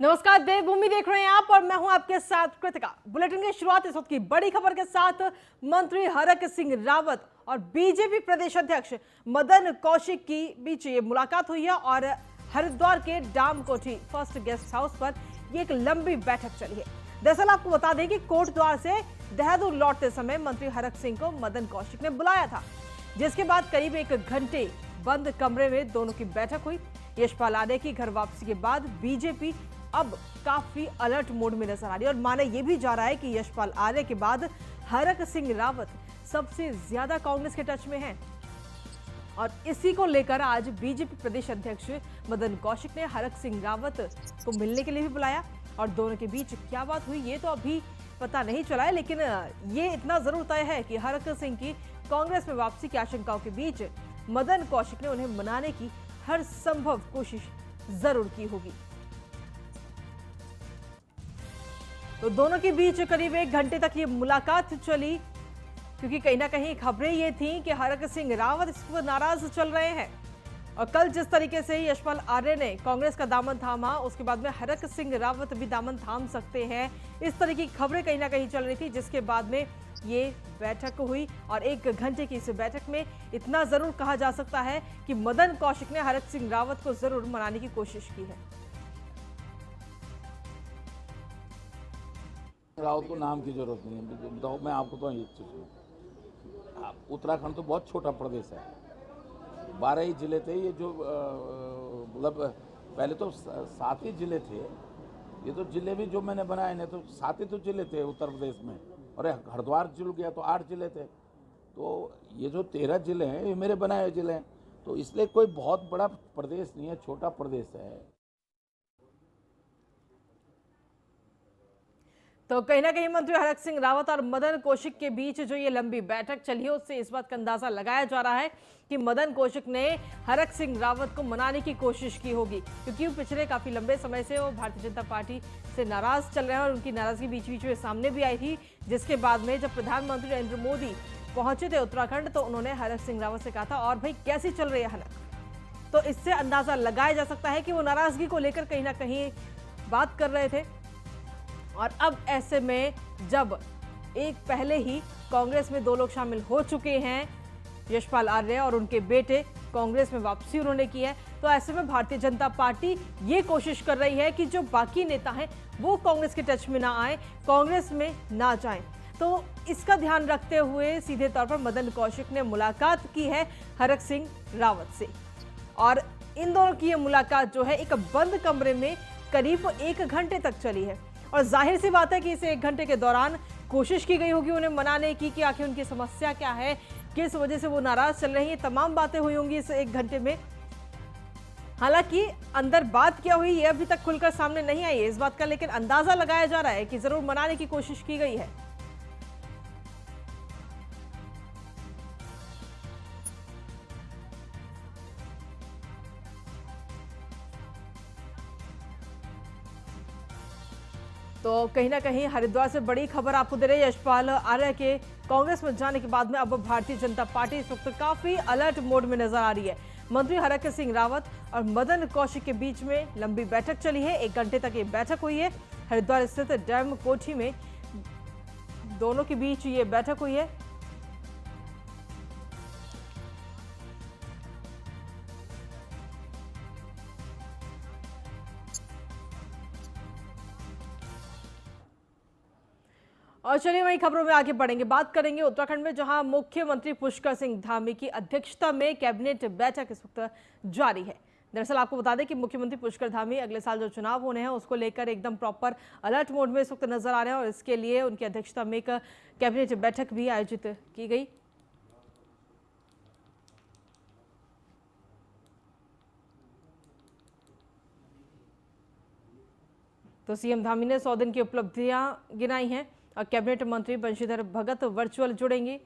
नमस्कार, देवभूमि देख रहे हैं आप और मैं हूं आपके साथ कृतिका। बुलेटिन की शुरुआत इस वक्त की बड़ी खबर के साथ। मंत्री हरक सिंह रावत और बीजेपी प्रदेश अध्यक्ष मदन कौशिक की बीच ये मुलाकात हुई है और हरिद्वार के डाम कोठी फर्स्ट गेस्ट हाउस पर ये एक लंबी बैठक चली है। दरअसल आपको बता दें कि कोट द्वार से देहरादून लौटते समय मंत्री हरक सिंह को मदन कौशिक ने बुलाया था, जिसके बाद करीब 1 घंटे बंद कमरे में दोनों की बैठक हुई। यशपाल आर्य की घर वापसी के बाद बीजेपी अब काफी अलर्ट मोड में नजर आ रही है और माना यह भी जा रहा है कि यशपाल आर्य के बाद हरक सिंह रावत सबसे ज्यादा कांग्रेस के टच में हैं। और इसी को लेकर आज बीजेपी प्रदेश अध्यक्ष मदन कौशिक ने हरक सिंह रावत को मिलने के लिए भी बुलाया और दोनों के बीच क्या बात हुई ये तो अभी पता नहीं चला है, लेकिन ये इतना जरूर तय है कि हरक सिंह की कांग्रेस में वापसी की आशंकाओं के बीच मदन कौशिक ने उन्हें मनाने की हर संभव कोशिश जरूर की होगी। तो दोनों के बीच करीब 1 घंटे तक ये मुलाकात चली, क्योंकि कहीं ना कहीं खबरें ये थी कि हरक सिंह रावत इस पर नाराज चल रहे हैं और कल जिस तरीके से यशपाल आर्य ने कांग्रेस का दामन थामा, उसके बाद में हरक सिंह रावत भी दामन थाम सकते हैं, इस तरह की खबरें कहीं ना कहीं चल रही थी, जिसके बाद में ये बैठक हुई। और 1 घंटे की इस बैठक में इतना जरूर कहा जा सकता है कि मदन कौशिक ने हरक सिंह रावत को जरूर मनाने की कोशिश की है। रावत को नाम की जरूरत नहीं है। बताओ, मैं आपको तो एक चीज हूँ, उत्तराखंड तो बहुत छोटा प्रदेश है, 12 ही जिले थे। ये जो मतलब पहले तो 7 ही जिले थे, ये तो जिले भी जो मैंने बनाए ने तो 7 ही तो जिले थे उत्तर प्रदेश में, और हरिद्वार जुड़ गया तो 8 जिले थे। तो ये जो 13 जिले हैं ये मेरे बनाए हुए जिले हैं, तो इसलिए कोई बहुत बड़ा प्रदेश नहीं है, छोटा प्रदेश है। तो कहीं ना कहीं मंत्री हरक सिंह रावत और मदन कौशिक के बीच जो ये लंबी बैठक चली है, उससे इस बात का अंदाजा लगाया जा रहा है कि मदन कौशिक ने हरक सिंह रावत को मनाने की कोशिश की होगी, क्योंकि वो पिछले काफी लंबे समय से वो भारतीय जनता पार्टी से नाराज चल रहे हैं और उनकी नाराजगी बीच बीच में सामने भी आई थी, जिसके बाद में जब प्रधानमंत्री नरेंद्र मोदी पहुंचे थे उत्तराखंड तो उन्होंने हरक सिंह रावत से कहा था, और भाई कैसी चल रही है हलक। तो इससे अंदाजा लगाया जा सकता है कि वो नाराजगी को लेकर कहीं ना कहीं बात कर रहे थे। और अब ऐसे में जब एक पहले ही कांग्रेस में 2 लोग शामिल हो चुके हैं, यशपाल आर्य और उनके बेटे, कांग्रेस में वापसी उन्होंने की है, तो ऐसे में भारतीय जनता पार्टी ये कोशिश कर रही है कि जो बाकी नेता हैं वो कांग्रेस के टच में ना आए, कांग्रेस में ना जाएं। तो इसका ध्यान रखते हुए सीधे तौर पर मदन कौशिक ने मुलाकात की है हरक सिंह रावत से, और इन दोनों की ये मुलाकात जो है एक बंद कमरे में करीब 1 घंटे तक चली है। और जाहिर सी बात है कि इस 1 घंटे के दौरान कोशिश की गई होगी उन्हें मनाने की कि आखिर उनकी समस्या क्या है, किस वजह से वो नाराज चल रही हैं, तमाम बातें हुई होंगी इस 1 घंटे में। हालांकि अंदर बात क्या हुई ये अभी तक खुलकर सामने नहीं आई है इस बात का, लेकिन अंदाजा लगाया जा रहा है कि जरूर मनाने की कोशिश की गई है। तो कहीं ना कहीं हरिद्वार से बड़ी खबर आपको दे रहे हैं, यशपाल आर्य के कांग्रेस में जाने के बाद में अब भारतीय जनता पार्टी इस वक्त काफी अलर्ट मोड में नजर आ रही है। मंत्री हरक सिंह रावत और मदन कौशिक के बीच में लंबी बैठक चली है, 1 घंटे तक ये बैठक हुई है हरिद्वार स्थित डैम कोठी में, दोनों के बीच ये बैठक हुई है। और चलिए वही खबरों में आगे बढ़ेंगे, बात करेंगे उत्तराखंड में, जहां मुख्यमंत्री पुष्कर सिंह धामी की अध्यक्षता में कैबिनेट बैठक इस वक्त जारी है। दरअसल आपको बता दें कि मुख्यमंत्री पुष्कर धामी अगले साल जो चुनाव होने हैं उसको लेकर एकदम प्रॉपर अलर्ट मोड में इस वक्त नजर आ रहे हैं और इसके लिए उनकी अध्यक्षता में एक कैबिनेट बैठक भी आयोजित की गई। तो सीएम धामी ने 100 दिन की उपलब्धियां गिनाई हैं और कैबिनेट मंत्री बंशीधर भगत वर्चुअल जुड़ेंगे।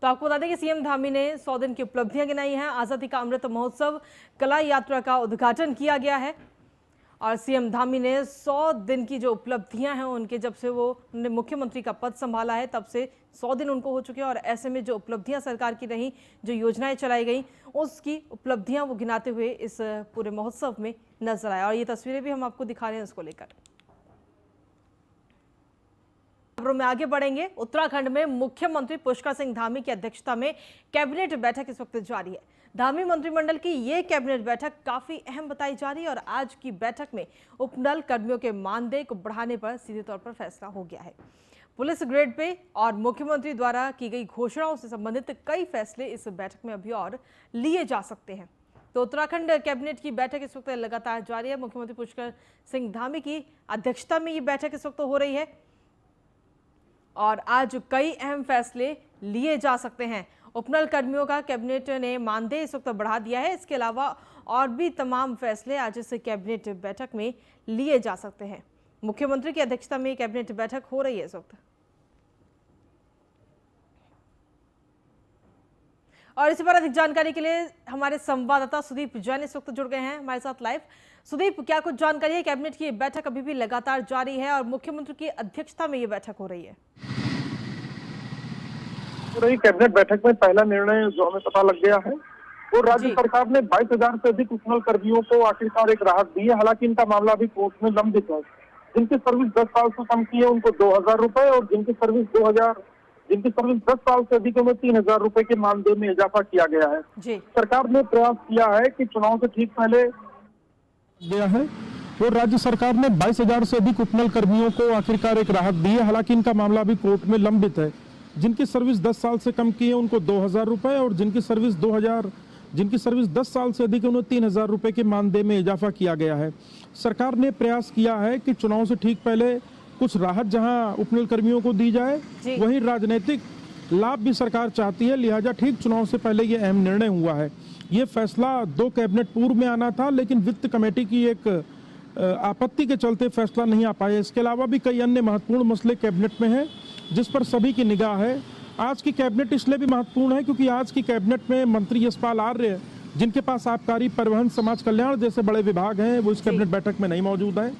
तो तो आपको बता दें कि सीएम धामी ने 100 दिन की उपलब्धियां गिनाई हैं। आजादी का अमृत महोत्सव कला यात्रा का उद्घाटन किया गया है और सीएम धामी ने 100 दिन की जो उपलब्धियां हैं उनके, जब से वो उन्होंने मुख्यमंत्री का पद संभाला है तब से 100 दिन उनको हो चुके हैं और ऐसे में जो उपलब्धियां सरकार की रही, जो योजनाएं चलाई गई, उसकी उपलब्धियां वो गिनाते हुए इस पूरे महोत्सव में नजर आया। और ये तस्वीरें भी हम आपको दिखा रहे हैं उसको लेकर। खबरों में आगे बढ़ेंगे। उत्तराखंड में मुख्यमंत्री पुष्कर सिंह धामी की अध्यक्षता में कैबिनेट बैठक इस वक्त जारी है। धामी मंत्रिमंडल की ये कैबिनेट बैठक काफी अहम बताई जा रही है और आज की बैठक में उपनल कर्मियों के मानदेय को बढ़ाने पर सीधे तौर पर फैसला हो गया है। पुलिस ग्रेड पे और मुख्यमंत्री द्वारा की गई घोषणाओं से संबंधित कई फैसले इस बैठक में अभी और लिए जा सकते हैं। तो उत्तराखंड कैबिनेट की बैठक इस वक्त लगातार जारी है। मुख्यमंत्री पुष्कर सिंह धामी की अध्यक्षता में ये बैठक इस वक्त हो रही है और आज कई अहम फैसले लिए जा सकते हैं। उपनल कर्मियों का कैबिनेट ने मानदेय इस वक्त बढ़ा दिया है। इसके अलावा और भी तमाम फैसले आज इस कैबिनेट बैठक में लिए जा सकते हैं। मुख्यमंत्री की अध्यक्षता में कैबिनेट बैठक हो रही है इस वक्त। और इसी पर अधिक जानकारी के लिए हमारे संवाददाता सुदीप जैन इस वक्त जुड़ गए हैं हमारे साथ लाइव। सुदीप, क्या कुछ जानकारी है? कैबिनेट की बैठक अभी भी लगातार जारी है और मुख्यमंत्री की अध्यक्षता में ये बैठक हो रही है। कैबिनेट बैठक में पहला निर्णय जो हमें पता लग गया है वो राज्य सरकार ने 22,000 से अधिक उपनल कर्मियों को आखिरकार एक राहत दी है। हालांकि इनका मामला भी कोर्ट में लंबित है। जिनकी सर्विस 10 साल से कम की है उनको 2,000 रुपए और जिनकी सर्विस 10 साल से अधिक है उन्हें 3,000 रुपए के मानदेय में इजाफा किया गया है। सरकार ने प्रयास किया है कि चुनाव से ठीक पहले गया है और राज्य सरकार ने 22,000 से अधिक उपनल कर्मियों को आखिरकार एक राहत दी है। हालांकि इनका मामला भी कोर्ट में लंबित है। जिनकी सर्विस 10 साल से कम की है उनको 2,000 रुपए और जिनकी सर्विस 10 साल से अधिक है उन्हें 3,000 रुपए के मानदेय में इजाफा किया गया है। सरकार ने प्रयास किया है कि चुनाव से ठीक पहले कुछ राहत जहां उपनल कर्मियों को दी जाए, वहीं राजनीतिक लाभ भी सरकार चाहती है। लिहाजा ठीक चुनाव से पहले ये अहम निर्णय हुआ है। ये फैसला 2 कैबिनेट पूर्व में आना था, लेकिन वित्त कमेटी की एक आपत्ति के चलते फैसला नहीं आ पाया। इसके अलावा भी कई अन्य महत्वपूर्ण मसले कैबिनेट में हैं जिस पर सभी की निगाह है। आज की कैबिनेट इसलिए भी महत्वपूर्ण है क्योंकि आज की कैबिनेट में मंत्री यशपाल आर्य, जिनके पास आबकारी, परिवहन, समाज कल्याण जैसे बड़े विभाग हैं, वो इस कैबिनेट बैठक में नहीं मौजूद हैं।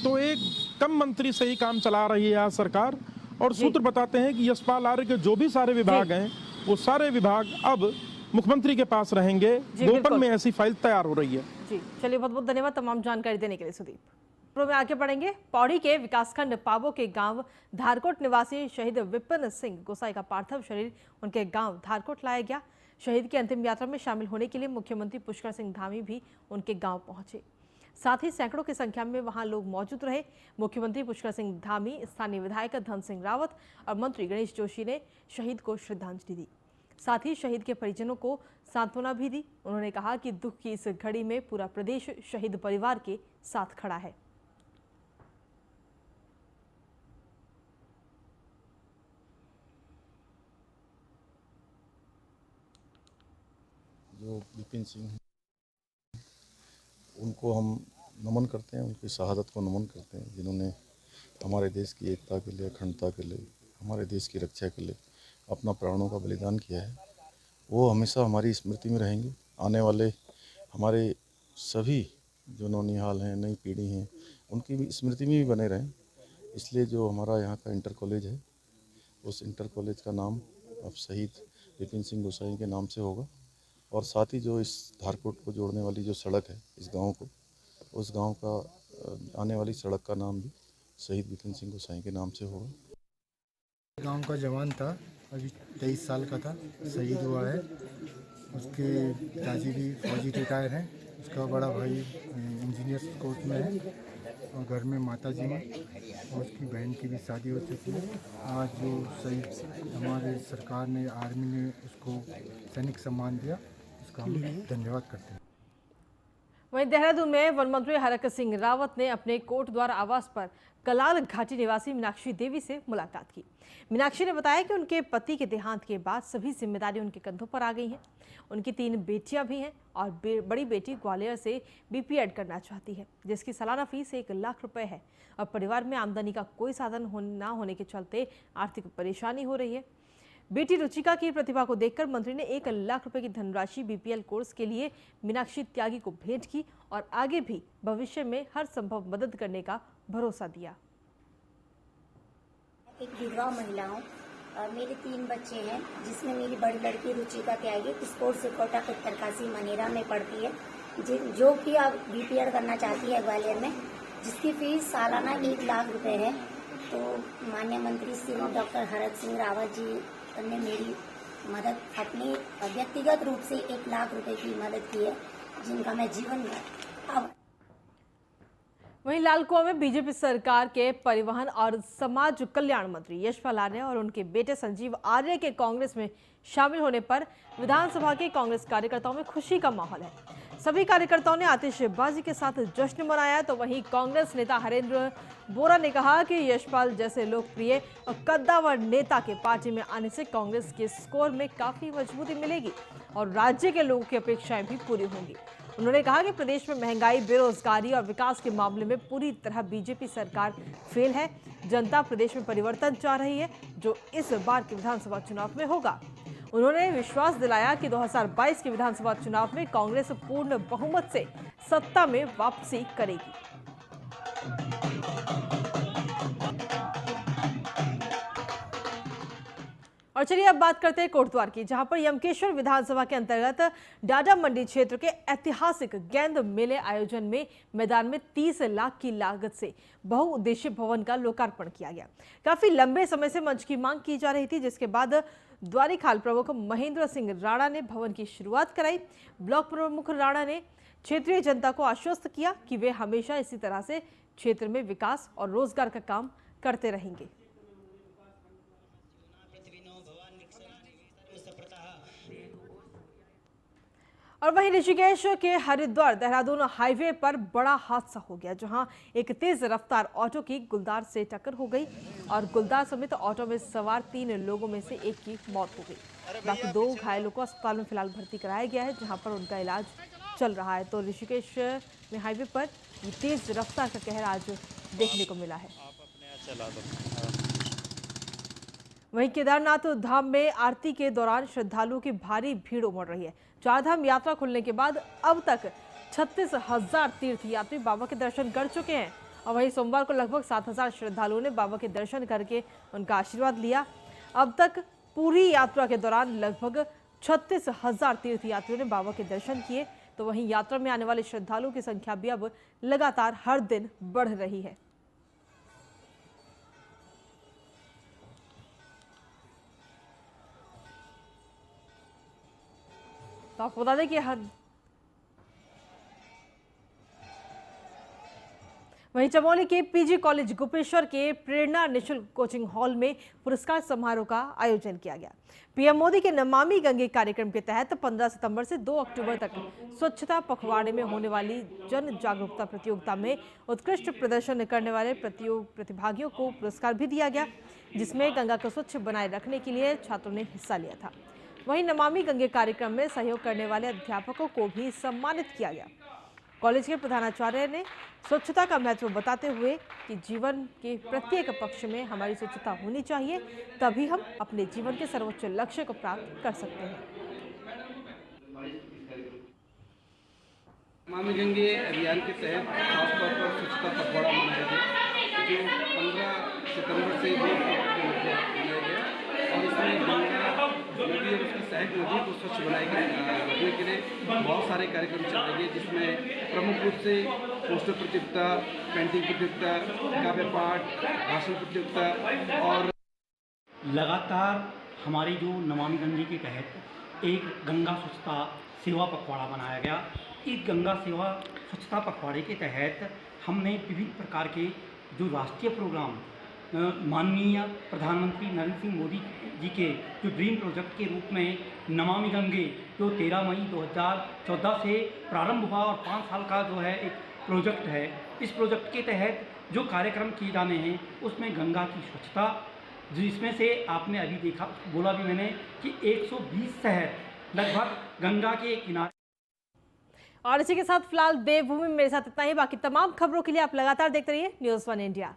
तो एक कम मंत्री से ही काम चला रही है आज सरकार। और सूत्र बताते हैं कि यशपाल आर्य के जो भी सारे विभाग हैं वो सारे विभाग अब मुख्यमंत्री के पास रहेंगे। गोपन में ऐसी फाइल तैयार हो रही है। जी चलिए, बहुत बहुत धन्यवाद तमाम जानकारी देने के लिए सुदीप। में आगे बढ़ेंगे। पौड़ी के विकासखंड पाबो के गांव धारकोट निवासी शहीद विपिन सिंह गोसाई का पार्थिव शरीर उनके गांव धारकोट लाया गया। शहीद की अंतिम यात्रा में शामिल होने के लिए मुख्यमंत्री पुष्कर सिंह धामी भी उनके गांव पहुंचे। साथ ही सैकड़ों की संख्या में वहां लोग मौजूद रहे। मुख्यमंत्री पुष्कर सिंह धामी, स्थानीय विधायक धन सिंह रावत और मंत्री गणेश जोशी ने शहीद को श्रद्धांजलि दी। साथ ही शहीद के परिजनों को सांत्वना भी दी। उन्होंने कहा कि दुख की इस घड़ी में पूरा प्रदेश शहीद परिवार के साथ खड़ा है। जो विपिन सिंह, उनको हम नमन करते हैं, उनकी शहादत को नमन करते हैं, जिन्होंने हमारे देश की एकता के लिए, अखंडता के लिए, हमारे देश की रक्षा के लिए अपना प्राणों का बलिदान किया है। वो हमेशा हमारी स्मृति में रहेंगे। आने वाले हमारे सभी जो नौनिहाल हैं, नई पीढ़ी हैं, उनकी भी स्मृति में भी बने रहें। इसलिए जो हमारा यहाँ का इंटर कॉलेज है, उस इंटर कॉलेज का नाम अब शहीद विपिन सिंह गोसाई के नाम से होगा। और साथ ही जो इस धारकोट को जोड़ने वाली जो सड़क है इस गांव को, उस गांव का आने वाली सड़क का नाम भी शहीद विपिन सिंह गोसाई के नाम से होगा। गांव का जवान था, अभी 23 साल का था, शहीद हुआ है। उसके पिताजी भी फौजी रिटायर हैं। उसका बड़ा भाई इंजीनियर कोर्ट में है और घर में माता जी हैं और उसकी बहन की भी शादी हो चुकी है। आज जो शहीद हमारे सरकार ने, आर्मी ने उसको सैनिक सम्मान दिया, उसका हम धन्यवाद करते हैं। वहीं देहरादून में वन मंत्री हरक सिंह रावत ने अपने कोटद्वार आवास पर कलाल घाटी निवासी मीनाक्षी देवी से मुलाकात की। मीनाक्षी ने बताया कि उनके पति के देहांत के बाद सभी जिम्मेदारी उनके कंधों पर आ गई हैं। उनकी 3 बेटियां भी हैं और बड़ी बेटी ग्वालियर से बीपीएड करना चाहती है, जिसकी सालाना फीस 1 लाख रुपए है और परिवार में आमदनी का कोई साधन ना होने के चलते आर्थिक परेशानी हो रही है। बेटी रुचिका की प्रतिभा को देखकर मंत्री ने 1 लाख रुपए की धनराशि बीपीएल कोर्स के लिए मीनाक्षी त्यागी को भेंट की और आगे भी भविष्य में हर संभव मदद करने का भरोसा दिया। एक विधवा महिला हूँ और मेरे 3 बच्चे हैं, जिसमें मेरी बड़ी लड़की रुचिका त्यागी स्पोर्ट्स कोटा उत्तरकाशी मनेरा में पढ़ती है, जो कि अब बीपीएड करना चाहती है ग्वालियर में, जिसकी फीस सालाना 1 लाख रुपए है। तो माननीय मंत्री श्री डॉक्टर हरक सिंह रावत जी ने मेरी मदद अपनी व्यक्तिगत रूप से 1 लाख रुपए की मदद की है, जिनका मैं जीवन में अब। वहीं लाल कुआं में बीजेपी सरकार के परिवहन और समाज कल्याण मंत्री यशपाल आर्य और उनके बेटे संजीव आर्य के कांग्रेस में शामिल होने पर विधानसभा के कांग्रेस कार्यकर्ताओं में खुशी का माहौल है। सभी कार्यकर्ताओं ने आतिशबाजी के साथ जश्न मनाया। तो वहीं कांग्रेस नेता हरेंद्र बोरा ने कहा कि यशपाल जैसे लोकप्रिय और कद्दावर नेता के पार्टी में आने से कांग्रेस के स्कोर में काफी मजबूती मिलेगी और राज्य के लोगों की अपेक्षाएं भी पूरी होंगी। उन्होंने कहा कि प्रदेश में महंगाई, बेरोजगारी और विकास के मामले में पूरी तरह बीजेपी सरकार फेल है। जनता प्रदेश में परिवर्तन चाह रही है, जो इस बार के विधानसभा चुनाव में होगा। उन्होंने विश्वास दिलाया कि 2022 के विधानसभा चुनाव में कांग्रेस पूर्ण बहुमत से सत्ता में वापसी करेगी। और चलिए अब बात करते हैं कोटद्वार की, जहां पर यमकेश्वर विधानसभा के अंतर्गत डाडा मंडी क्षेत्र के ऐतिहासिक गेंद मेले आयोजन में मैदान में 30 लाख की लागत से बहुउद्देशीय भवन का लोकार्पण किया गया। काफी लंबे समय से मंच की मांग की जा रही थी, जिसके बाद द्वारीखाल प्रमुख महेंद्र सिंह राणा ने भवन की शुरुआत कराई। ब्लॉक प्रमुख राणा ने क्षेत्रीय जनता को आश्वस्त किया कि वे हमेशा इसी तरह से क्षेत्र में विकास और रोजगार का काम करते रहेंगे। और वहीं ऋषिकेश के हरिद्वार देहरादून हाईवे पर बड़ा हादसा हो गया, जहां एक तेज रफ्तार ऑटो की गुलदार से टक्कर हो गई और गुलदार समेत ऑटो में सवार 3 लोगों में से एक की मौत हो गई। बाकी 2 घायलों को अस्पताल में फिलहाल भर्ती कराया गया है, जहां पर उनका इलाज चल रहा है। तो ऋषिकेश में हाईवे पर ये तेज रफ्तार का कहर आज देखने को मिला है। वहीं केदारनाथ धाम में आरती के दौरान श्रद्धालुओं की भारी भीड़ उमड़ रही है। 4 धाम यात्रा खुलने के बाद अब तक 36,000 तीर्थयात्री बाबा के दर्शन कर चुके हैं और वहीं सोमवार को लगभग 7,000 श्रद्धालुओं ने बाबा के दर्शन करके उनका आशीर्वाद लिया। अब तक पूरी यात्रा के दौरान लगभग 36,000 तीर्थयात्रियों ने बाबा के दर्शन किए। तो वहीं यात्रा में आने वाले श्रद्धालुओं की संख्या भी अब लगातार हर दिन बढ़ रही है। तो आपको बता दें कि वहीं चमोली के पीजी कॉलेज गोपेश्वर के प्रेरणा निशुल्क कोचिंग हॉल में पुरस्कार समारोह का आयोजन किया गया। पीएम मोदी के नमामि गंगे कार्यक्रम के तहत 15 सितंबर से 2 अक्टूबर तक स्वच्छता पखवाड़े में होने वाली जन जागरूकता प्रतियोगिता में उत्कृष्ट प्रदर्शन करने वाले प्रतिभागियों को पुरस्कार भी दिया गया, जिसमें गंगा को स्वच्छ बनाए रखने के लिए छात्रों ने हिस्सा लिया था। वहीं नमामि गंगे कार्यक्रम में सहयोग करने वाले अध्यापकों को भी सम्मानित किया गया। कॉलेज के प्रधानाचार्य ने स्वच्छता का महत्व बताते हुए कि जीवन के प्रत्येक पक्ष में हमारी स्वच्छता होनी चाहिए, तभी हम अपने जीवन के सर्वोच्च लक्ष्य को प्राप्त कर सकते हैं। नमामि गंगे अभियान के तहत खासतौर पर स्वच्छता पखवाड़ा मनाया गया, जो 15 सितंबर से 2 अक्टूबर के मध्य मनाया गया और इसमें गंगा नदी और उसकी सहायक नदी को स्वच्छ बनाए रखने के लिए बहुत सारे कार्यक्रम चल रहे हैं, जिसमें प्रमुख रूप से पोस्टर प्रतियोगिता, पेंटिंग प्रतियोगिता, काव्य पाठ, भाषण प्रतियोगिता और लगातार हमारी जो नमामि गंगे के तहत एक गंगा स्वच्छता सेवा पखवाड़ा बनाया गया। इस गंगा सेवा स्वच्छता पखवाड़े के तहत हमने विभिन्न प्रकार के जो राष्ट्रीय प्रोग्राम माननीय प्रधानमंत्री नरेंद्र सिंह मोदी जी के जो ड्रीम प्रोजेक्ट के रूप में नमामि गंगे जो 13 मई 2014 से प्रारंभ हुआ और 5 साल का जो है एक प्रोजेक्ट है, इस प्रोजेक्ट के तहत जो कार्यक्रम किए जाने हैं उसमें गंगा की स्वच्छता, जिसमें से आपने अभी देखा, बोला भी मैंने कि 120 शहर लगभग गंगा के किनारे। और इसी के साथ फिलहाल देवभूमि में मेरे साथ इतना ही। बाकी तमाम खबरों के लिए आप लगातार देखते रहिए न्यूज़ 1 इंडिया।